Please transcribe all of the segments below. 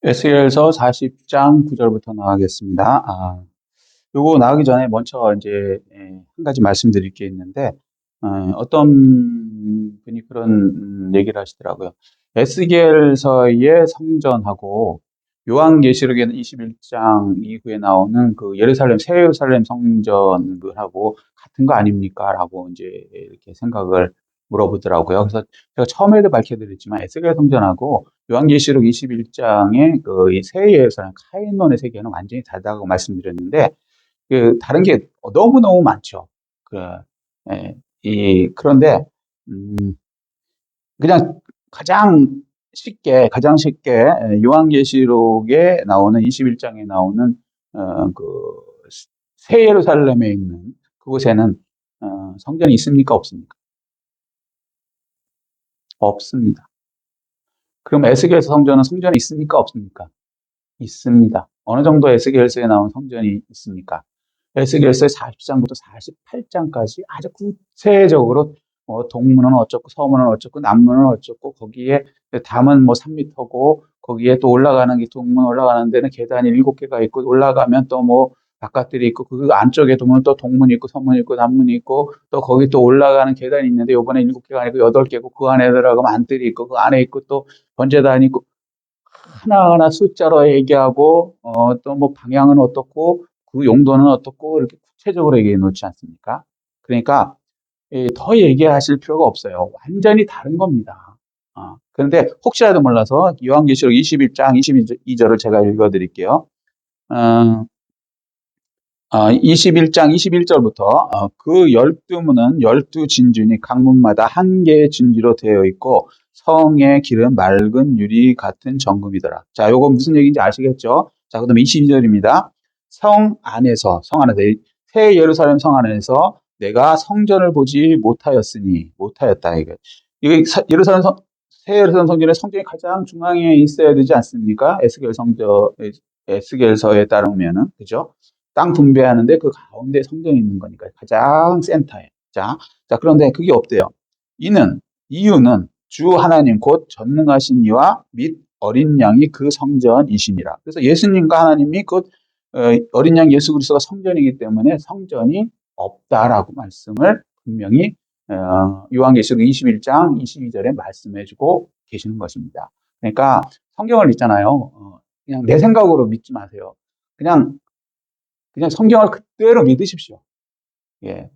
에스겔서 40장 9절부터 나가겠습니다. 요거 나가기 전에 먼저 이제 한 가지 말씀드릴 게 있는데, 어떤 분이 그런 얘기를 하시더라고요. 에스겔서의 성전하고 요한계시록에는 21장 이후에 나오는 그 새 예루살렘 성전하고 같은 거 아닙니까? 라고 이제 이렇게 생각을 물어보더라고요. 그래서 제가 처음에도 밝혀드렸지만 에스겔 성전하고 요한계시록 21장의 그 새 예루살렘 카인론의 세계는 완전히 다르다고 말씀드렸는데, 그 다른 게 너무너무 많죠. 그, 그런데, 음, 그냥 가장 쉽게, 요한계시록에 나오는 21장에 나오는, 그, 새 예루살렘에 있는 그곳에는, 성전이 있습니까? 없습니까? 없습니다. 그럼 에스겔서 성전은 성전이 있습니까? 없습니까? 있습니다. 어느 정도 에스겔서에 나온 성전이 있습니까? 에스겔서의 40장부터 48장까지 아주 구체적으로 동문은 어쩌고 서문은 어쩌고 남문은 어쩌고 거기에 담은 뭐 3m고 거기에 또 올라가는 게 동문 올라가는 데는 계단이 7개가 있고 올라가면 또 뭐 바깥들이 있고 그 안쪽에 보면 또 동문이 있고 서문이 있고 남문이 있고 또 거기 또 올라가는 계단이 있는데 요번에 7개가 아니고 8개고 그 안에 들어가면 안뜰이 있고 그 안에 있고 또 번제단이 있고 하나하나 숫자로 얘기하고 또 뭐 방향은 어떻고 그 용도는 어떻고 이렇게 구체적으로 얘기해 놓지 않습니까? 그러니까 더 얘기하실 필요가 없어요. 완전히 다른 겁니다. 그런데 혹시라도 몰라서 요한계시록 21장 22절을 제가 읽어드릴게요. 어, 21장 21절부터 그 12문은 12진주니 각 문마다 한 개의 진주로 되어 있고 성의 길은 맑은 유리 같은 정금이더라. 자, 요거 무슨 얘기인지 아시겠죠? 자, 그다음에 22절입니다. 성 안에서 새 예루살렘 성 안에서 내가 성전을 보지 못하였다. 새 예루살렘 성전의 성전이 가장 중앙에 있어야 되지 않습니까? 에스겔서에 따르면은 그죠? 땅 분배하는데 그 가운데 성전이 있는 거니까 가장 센터에. 자, 그런데 그게 없대요. 이유는 주 하나님 곧 전능하신 이와 및 어린 양이 그 성전이심이라. 그래서 예수님과 하나님이 그 어린 양 예수 그리스도가 성전이기 때문에 성전이 없다라고 말씀을 분명히 요한계시록 21장 22절에 말씀해주고 계시는 것입니다. 그러니까 성경을 읽잖아요. 그냥 내 생각으로 믿지 마세요. 그냥 성경을 그대로 믿으십시오. 예.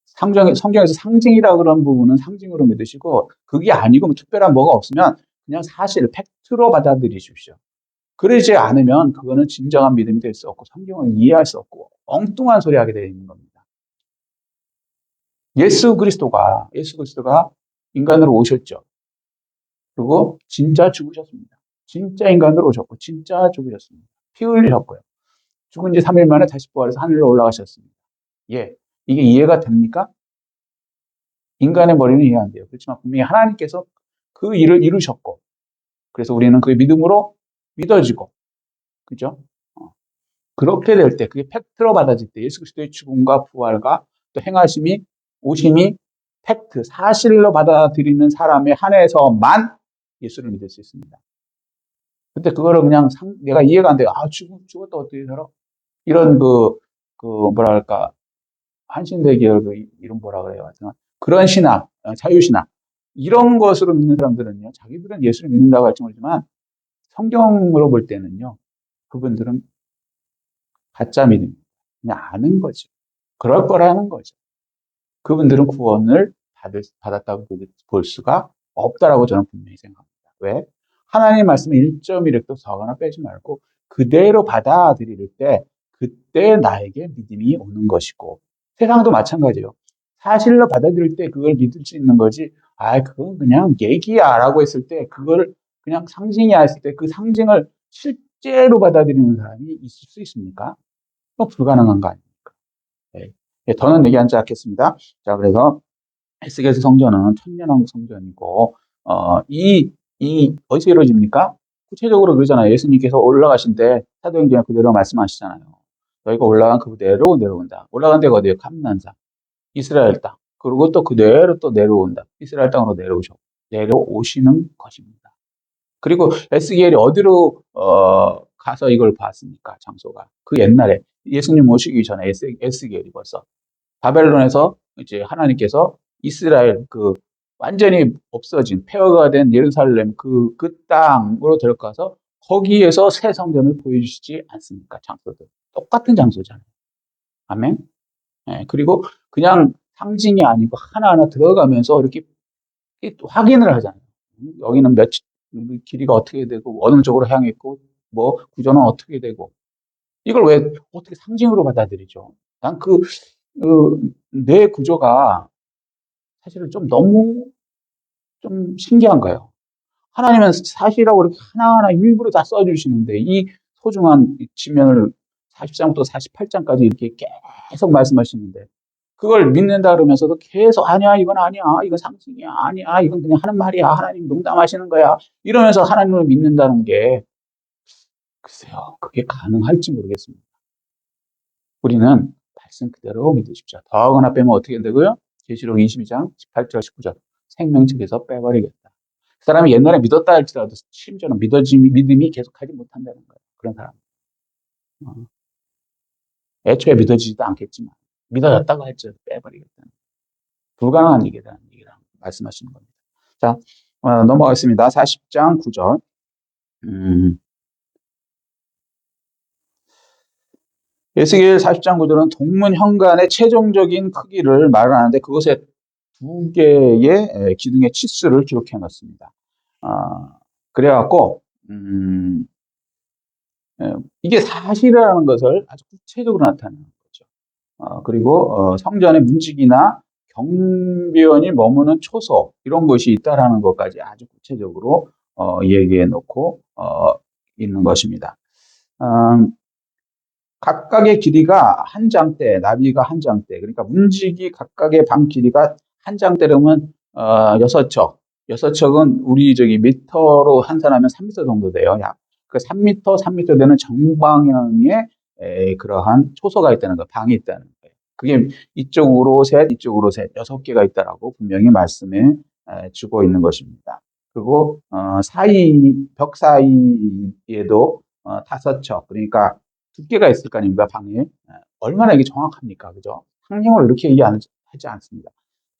성경에서 상징이라 그런 부분은 상징으로 믿으시고, 그게 아니고 뭐 특별한 뭐가 없으면 그냥 사실, 팩트로 받아들이십시오. 그러지 않으면 그거는 진정한 믿음이 될 수 없고, 성경을 이해할 수 없고, 엉뚱한 소리 하게 되는 겁니다. 예수 그리스도가 인간으로 오셨죠. 그리고 진짜 죽으셨습니다. 진짜 인간으로 오셨고, 진짜 죽으셨습니다. 피 흘리셨고요. 죽은 지 3일 만에 다시 부활해서 하늘로 올라가셨습니다. 예. 이게 이해가 됩니까? 인간의 머리는 이해 안 돼요. 그렇지만 분명히 하나님께서 그 일을 이루셨고, 그래서 우리는 그 믿음으로 믿어지고, 그죠? 그렇게 될 때, 그게 팩트로 받아질 때, 예수 그리스도의 죽음과 부활과 또 행하심이, 오심이 팩트, 사실로 받아들이는 사람에 한해서만 예수를 믿을 수 있습니다. 근데 그거를 그냥 내가 이해가 안 돼요. 죽었다 어떻게 살아? 이런 뭐랄까, 한신대계열 이름 뭐라 그래요. 하여튼 그런 신학, 자유신학, 이런 것으로 믿는 사람들은요, 자기들은 예수를 믿는다고 할지 모르지만, 성경으로 볼 때는요, 그분들은 가짜 믿음, 그냥 아는 거죠. 그럴 거라는 거죠. 그분들은 구원을 받았다고 볼 수가 없다라고 저는 분명히 생각합니다. 왜? 하나님의 말씀을 1.1획도 더하거나 빼지 말고 그대로 받아들일 때 그때 나에게 믿음이 오는 것이고, 세상도 마찬가지예요. 사실로 받아들일 때 그걸 믿을 수 있는 거지, 그건 그냥 얘기야 라고 했을 때, 그걸 그냥 상징이야 했을 때 그 상징을 실제로 받아들이는 사람이 있을 수 있습니까? 불가능한 거 아닙니까? 예. 더는 얘기하지 않겠습니다. 자, 그래서 에스겔서 성전은 천년왕국 성전이고, 어디서 이루어집니까? 구체적으로 그러잖아요. 예수님께서 올라가신 때 사도행전에 그대로 말씀하시잖아요. 너희가 올라간 그대로 내려온다. 올라간 데가 어디예요? 감난산, 이스라엘 땅. 그리고 또 그대로 또 내려온다. 이스라엘 땅으로 내려오시는 것입니다. 그리고 에스겔이 어디로 가서 이걸 봤습니까? 장소가. 그 옛날에 예수님 오시기 전에 에스겔이 벌써 바벨론에서 이제 하나님께서 이스라엘 그 완전히 없어진 폐허가 된 예루살렘 그 땅으로 데려가서 거기에서 새 성전을 보여주시지 않습니까? 장소들. 똑같은 장소잖아요. 아멘. 예, 그리고 그냥 상징이 아니고 하나하나 들어가면서 이렇게 확인을 하잖아요. 여기는 길이가 어떻게 되고 어느 쪽으로 향해 있고 뭐 구조는 어떻게 되고 이걸 왜 어떻게 상징으로 받아들이죠? 난 뇌 구조가 사실은 좀 너무 좀 신기한 거예요. 하나님은 사실이라고 이렇게 하나하나 일부러 다 써주시는데 이 소중한 지면을 40장부터 48장까지 이렇게 계속 말씀하시는데 그걸 믿는다 그러면서도 계속 아니야 이건 아니야 이건 상징이야 아니야 이건 그냥 하는 말이야 하나님 농담하시는 거야 이러면서 하나님을 믿는다는 게 글쎄요 그게 가능할지 모르겠습니다. 우리는 말씀 그대로 믿으십시오. 더하거나 빼면 어떻게 되고요? 계시록 22장 18절 19절 생명책에서 빼버리겠다. 그 사람이 옛날에 믿었다 할지라도 심지어는 믿음이 계속하지 못한다는 거예요. 그런 사람. 어, 애초에 믿어지지도 않겠지만 믿어졌다고 할지라도 빼버리겠다는 불가능한 얘기라는 얘기를 말씀하시는 겁니다. 자, 넘어가겠습니다. 40장 9절. 에스겔 40장 9절은 동문 현관의 최종적인 크기를 말하는데 그것에 두 개의 기둥의 치수를 기록해 놨습니다. 그래갖고 이게 사실이라는 것을 아주 구체적으로 나타내는 거죠. 그리고 성전의 문지기나 경비원이 머무는 초소 이런 것이 있다라는 것까지 아주 구체적으로 얘기해 놓고 있는 것입니다. 각각의 길이가 한 장대, 나비가 한 장대. 그러니까 문지기 각각의 방 길이가 한 장대라면 6척. 6척은 우리 미터로 환산하면 3미터 정도 돼요. 약. 그 3미터, 3미터 되는 정방향의 그러한 초소가 있다는 거, 방이 있다는 거예요. 그게 이쪽으로 셋, 이쪽으로 셋, 6개가 있다라고 분명히 말씀해 주고 있는 것입니다. 그리고 벽 사이에도 5척. 그러니까 두께가 있을 거 아닙니까, 방에. 얼마나 이게 정확합니까? 그죠? 상형을 이렇게 하지 않습니다.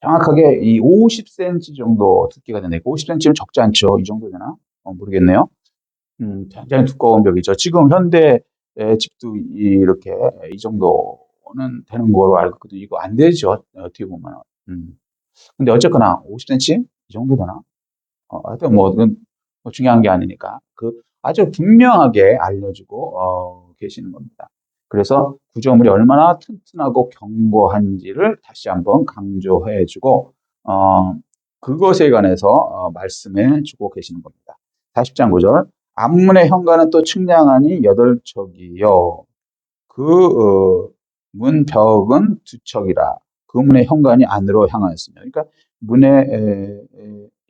정확하게 이 50cm 정도 두께가 되네. 50cm면 적지 않죠? 이 정도 되나? 모르겠네요. 굉장히 두꺼운 벽이죠. 지금 현대 집도 이렇게 이 정도는 되는 거로 알고 있거든요. 이거 안 되죠. 어떻게 보면. 근데 어쨌거나 50cm? 이 정도 되나? 하여튼 그건 뭐 중요한 게 아니니까. 아주 분명하게 알려주고 계시는 겁니다. 그래서 구조물이 얼마나 튼튼하고 견고한지를 다시 한번 강조해주고 그것에 관해서 말씀해 주고 계시는 겁니다. 40장 9절 앞문의 현관은 또 측량하니 8척이요. 문 벽은 2척이라. 그 문의 현관이 안으로 향하였으며. 그러니까 문의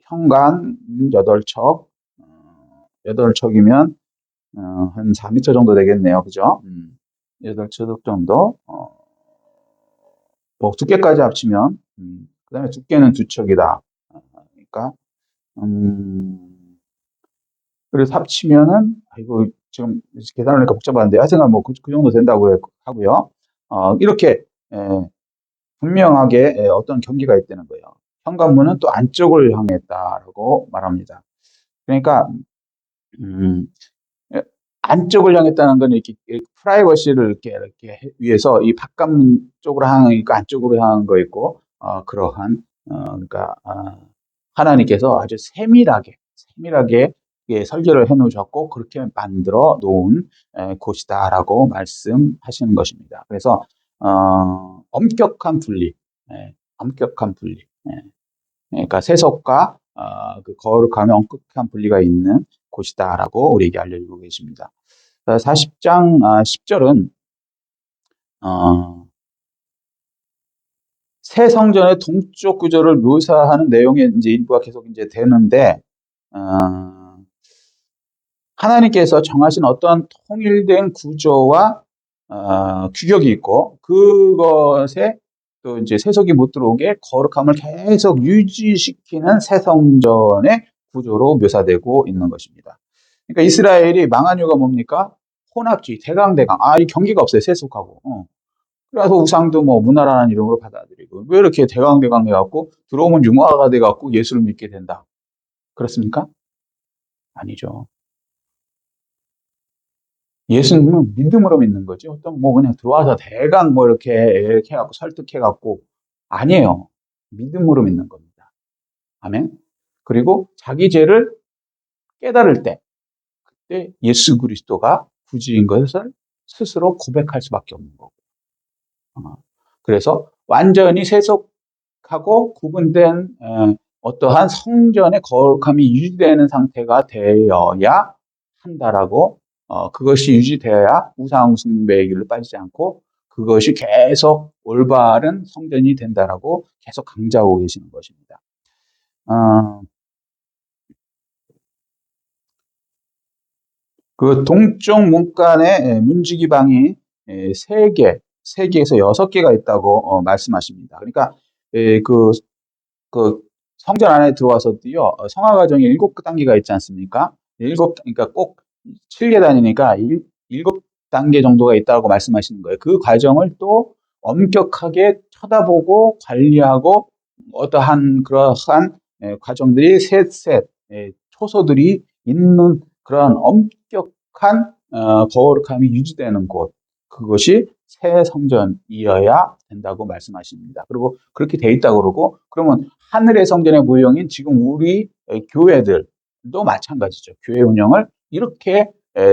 현관 8척, 8척이면 한 4m 정도 되겠네요. 그죠? 8척 정도. 뭐 두께까지 합치면 그 다음에 두께는 2척이다. 그러니까 그래서 합치면은 이거 지금 계산하니까 복잡한데 하여튼 뭐 그 정도 된다고 하고요. 이렇게 분명하게 어떤 경계가 있다는 거예요. 현관문은 또 안쪽을 향했다라고 말합니다. 그러니까 안쪽을 향했다는 건 이렇게 프라이버시를 이렇게 위해서 이 바깥문 쪽으로 향한 거 있고 안쪽으로 향한 거 있고 그러한 그러니까 하나님께서 아주 세밀하게 설계를 해놓으셨고 그렇게 만들어 놓은 곳이다라고 말씀하시는 것입니다. 그래서 엄격한 분리, 엄격한 분리. 그러니까 세속과 그 거룩함의 엄격한 분리가 있는 곳이다라고 우리에게 알려주고 계십니다. 40장 10절은 새 성전의 동쪽 구조를 묘사하는 내용의 이제 일부가 계속 이제 되는데 하나님께서 정하신 어떤 통일된 구조와 규격이 있고 그것에 또 이제 세속이 못 들어오게 거룩함을 계속 유지시키는 새 성전의 구조로 묘사되고 있는 것입니다. 그러니까 이스라엘이 망한 이유가 뭡니까? 혼합주의, 대강대강. 이 경계가 없어요. 세속하고. 그래서 우상도 뭐 문화라는 이름으로 받아들이고. 왜 이렇게 대강대강 해갖고 들어오면 융화가 돼갖고 예수를 믿게 된다. 그렇습니까? 아니죠. 예수님은 믿음으로 믿는 거지. 어떤 뭐 그냥 들어와서 대강 뭐 이렇게 해갖고 설득해갖고. 아니에요. 믿음으로 믿는 겁니다. 아멘. 그리고 자기 죄를 깨달을 때, 그때 예수 그리스도가 구주인 것을 스스로 고백할 수밖에 없는 거고. 그래서 완전히 세속하고 구분된 어떠한 성전의 거룩함이 유지되는 상태가 되어야 한다라고, 그것이 유지되어야 우상 숭배의 길로 빠지지 않고 그것이 계속 올바른 성전이 된다라고 계속 강조하고 계시는 것입니다. 그 동쪽 문간에 문지기 방이 3개에서 6개가 있다고 말씀하십니다. 그러니까 그 성전 안에 들어와서도요, 성화 과정에 7단계가 있지 않습니까? 그러니까 꼭 7계단이니까 7단계 정도가 있다고 말씀하시는 거예요. 그 과정을 또 엄격하게 쳐다보고 관리하고 어떠한 그러한 과정들이 셋 초소들이 있는 그런 엄격한 거룩함이 유지되는 곳, 그것이 새 성전이어야 된다고 말씀하십니다. 그리고 그렇게 돼 있다고 그러고, 그러면 하늘의 성전의 모형인 지금 우리 교회들도 마찬가지죠. 교회 운영을 이렇게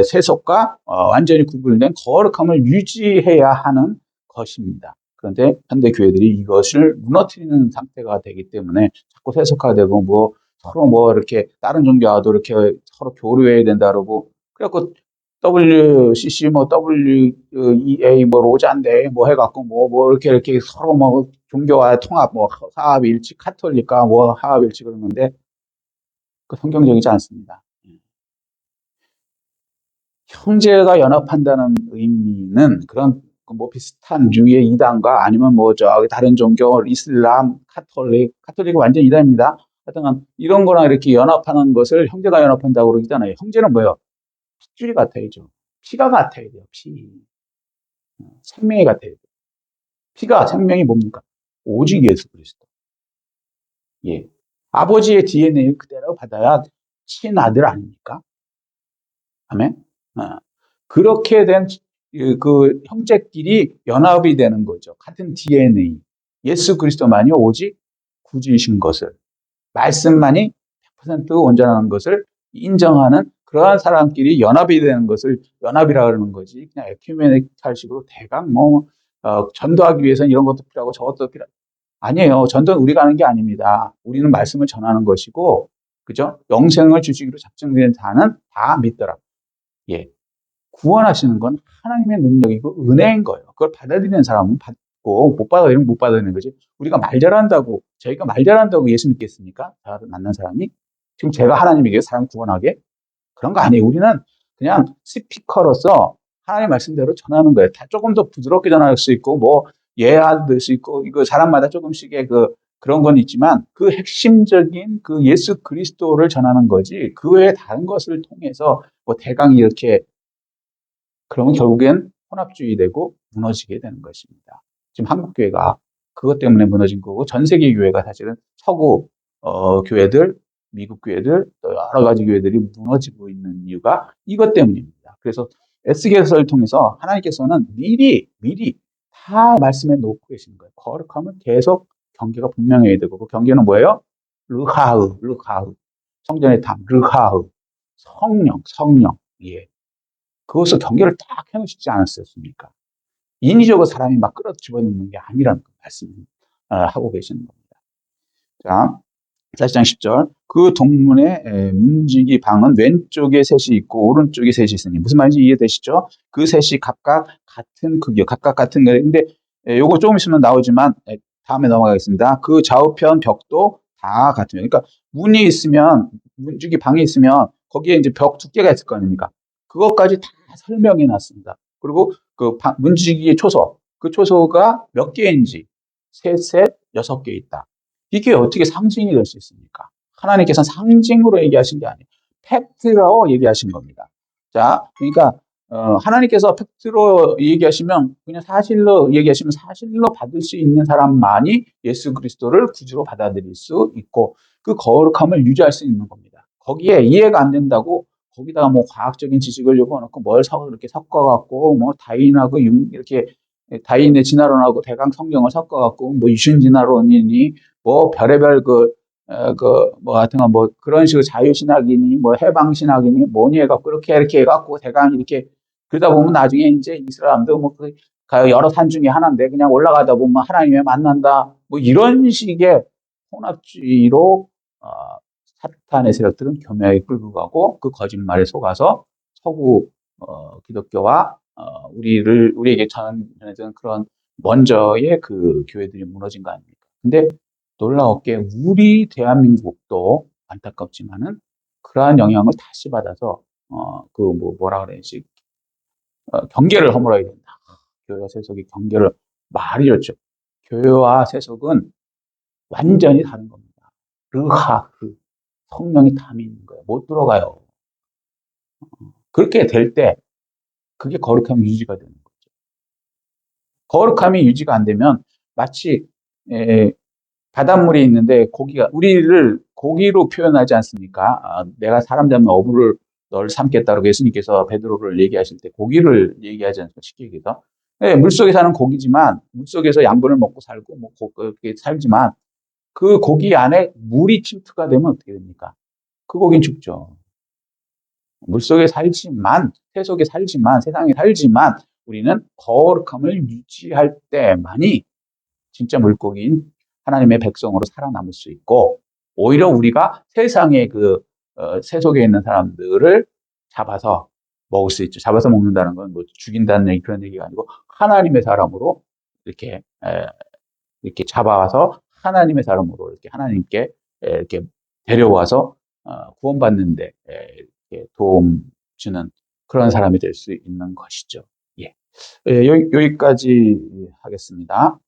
세속과 완전히 구분된 거룩함을 유지해야 하는 것입니다. 그런데 현대 교회들이 이것을 무너뜨리는 상태가 되기 때문에 자꾸 세속화되고 뭐 서로 뭐 이렇게 다른 종교와도 이렇게 서로 교류해야 된다 그러고, 그래갖고 WCC 뭐 WEA 뭐 로잔데 뭐 해갖고 뭐 이렇게 서로 뭐 종교와 통합 뭐 화합일치 카톨릭과 뭐 화합일치 그러는데 그 성경적이지 않습니다. 형제가 연합한다는 의미는 그런 뭐 비슷한 류의 이단과 아니면 뭐 저기 다른 종교 이슬람 카톨릭은 완전 이단입니다. 하여튼 이런 거랑 이렇게 연합하는 것을 형제가 연합한다고 그러잖아요. 형제는 뭐예요? 핏줄이 같아야죠. 피가 같아야 돼요. 피. 생명이 같아야 돼요. 피가 생명이 뭡니까? 오직 예수 그리스도. 예. 아버지의 DNA를 그대로 받아야 친아들 아닙니까? 아멘. 그렇게 된 그 형제끼리 연합이 되는 거죠. 같은 DNA. 예수 그리스도만이 오직 구주이신 것을, 말씀만이 100% 온전한 것을 인정하는 그러한 사람끼리 연합이 되는 것을 연합이라 그러는 거지. 그냥 에큐메닉할식으로 대강 전도하기 위해서는 이런 것도 필요하고 저것도 필요하고. 아니에요. 전도는 우리가 하는 게 아닙니다. 우리는 말씀을 전하는 것이고, 그죠? 영생을 주시기로 작정된 자는 다 믿더라. 예. 구원하시는 건 하나님의 능력이고 은혜인 거예요. 그걸 받아들이는 사람은 받고 못 받아들이면 못 받아들이는 거지. 우리가 말 잘한다고, 저희가 말 잘한다고 예수 믿겠습니까? 저를 만난 사람이? 지금 제가 하나님에게 사람 구원하게? 그런 거 아니에요. 우리는 그냥 스피커로서 하나님의 말씀대로 전하는 거예요. 다 조금 더 부드럽게 전할 수 있고, 뭐, 예화될 수 있고, 이거 사람마다 조금씩의 그런 건 있지만, 그 핵심적인 그 예수 그리스도를 전하는 거지, 그 외에 다른 것을 통해서 뭐 대강 이렇게, 그러면 결국엔 혼합주의 되고 무너지게 되는 것입니다. 지금 한국교회가 그것 때문에 무너진 거고, 전 세계 교회가 사실은 서구 교회들, 미국 교회들, 또 여러 가지 교회들이 무너지고 있는 이유가 이것 때문입니다. 그래서 에스겔서를 통해서 하나님께서는 미리 다 말씀해 놓고 계시는 거예요. 거룩하면 계속 경계가 분명해야 되고, 그 경계는 뭐예요? 르하흐. 성전의 탐, 르하흐. 성령. 예. 그것을 경계를 딱 해놓으시지 않았습니까? 인위적으로 사람이 막 끌어 집어넣는 게 아니라는 말씀을 하고 계시는 겁니다. 자, 4장 10절. 그 동문의 문지기 방은 왼쪽에 셋이 있고 오른쪽에 셋이 있으니, 무슨 말인지 이해되시죠? 그 셋이 각각 같은 크기요. 각각 같은 거예요. 근데 요거 조금 있으면 나오지만 다음에 넘어가겠습니다. 그 좌우편 벽도 다 같으면, 그러니까 문지기 방이 있으면 거기에 이제 벽 두께가 있을 거 아닙니까? 그것까지 다 설명해 놨습니다. 그리고 그 문지기의 초소, 그 초소가 몇 개인지 셋, 6개 있다. 이게 어떻게 상징이 될 수 있습니까? 하나님께서는 상징으로 얘기하신 게 아니에요. 팩트로 얘기하신 겁니다. 자, 그러니까 하나님께서 팩트로 얘기하시면 그냥 사실로 얘기하시면 사실로 받을 수 있는 사람만이 예수 그리스도를 구주로 받아들일 수 있고 그 거룩함을 유지할 수 있는 겁니다. 거기에 이해가 안 된다고 거기다가 뭐 과학적인 지식을 집어넣고 뭘 이렇게 섞어갖고 뭐 다윈하고 이렇게 다윈의 진화론하고 대강 성경을 섞어갖고 뭐 유신 진화론이니 뭐 별의별 뭐 하여튼 뭐 그런 식으로 자유신학이니 뭐 해방신학이니 뭐니 해갖고 그렇게 이렇게 해갖고 대강 이렇게 그러다 보면 나중에 이제 이 사람도 뭐 여러 산 중에 하나인데 그냥 올라가다 보면 하나님에 만난다 뭐 이런 식의 혼합주의로 사탄의 세력들은 교묘하게 끌고 가고 그 거짓말에 속아서 서구 기독교와 우리에게 전해진 그런 먼저의 그 교회들이 무너진 거 아닙니까? 근데 놀라웠게 우리 대한민국도 안타깝지만은 그러한 영향을 다시 받아서 뭐라 그래야지 경계를 허물어야 된다. 교회와 세속의 경계를 말이었죠. 교회와 세속은 완전히 다른 겁니다. 그 성령이 담이 있는 거예요. 못 들어가요. 그렇게 될 때 그게 거룩함이 유지가 되는 거죠. 거룩함이 유지가 안 되면 마치 바닷물이 있는데 우리를 고기로 표현하지 않습니까? 내가 사람 잡는 어부를 널 삼겠다고 예수님께서 베드로를 얘기하실 때 고기를 얘기하지 않습니까? 쉽게 얘기해서. 네, 물속에 사는 고기지만 물속에서 양분을 먹고 살고 뭐 그렇게 살지만 그 고기 안에 물이 침투가 되면 어떻게 됩니까? 그 고기는 죽죠. 물속에 살지만, 세속에 살지만, 세상에 살지만 우리는 거룩함을 유지할 때만이 진짜 물고기인 하나님의 백성으로 살아남을 수 있고 오히려 우리가 세상의 세속에 있는 사람들을 잡아서 먹을 수 있죠. 잡아서 먹는다는 건 뭐 죽인다는 얘기 그런 얘기가 아니고 하나님의 사람으로 이렇게 이렇게 잡아와서 하나님의 사람으로 이렇게 하나님께 이렇게 데려와서 구원받는데 이렇게 도움 주는 그런 사람이 될 수 있는 것이죠. 예. 여기까지 하겠습니다.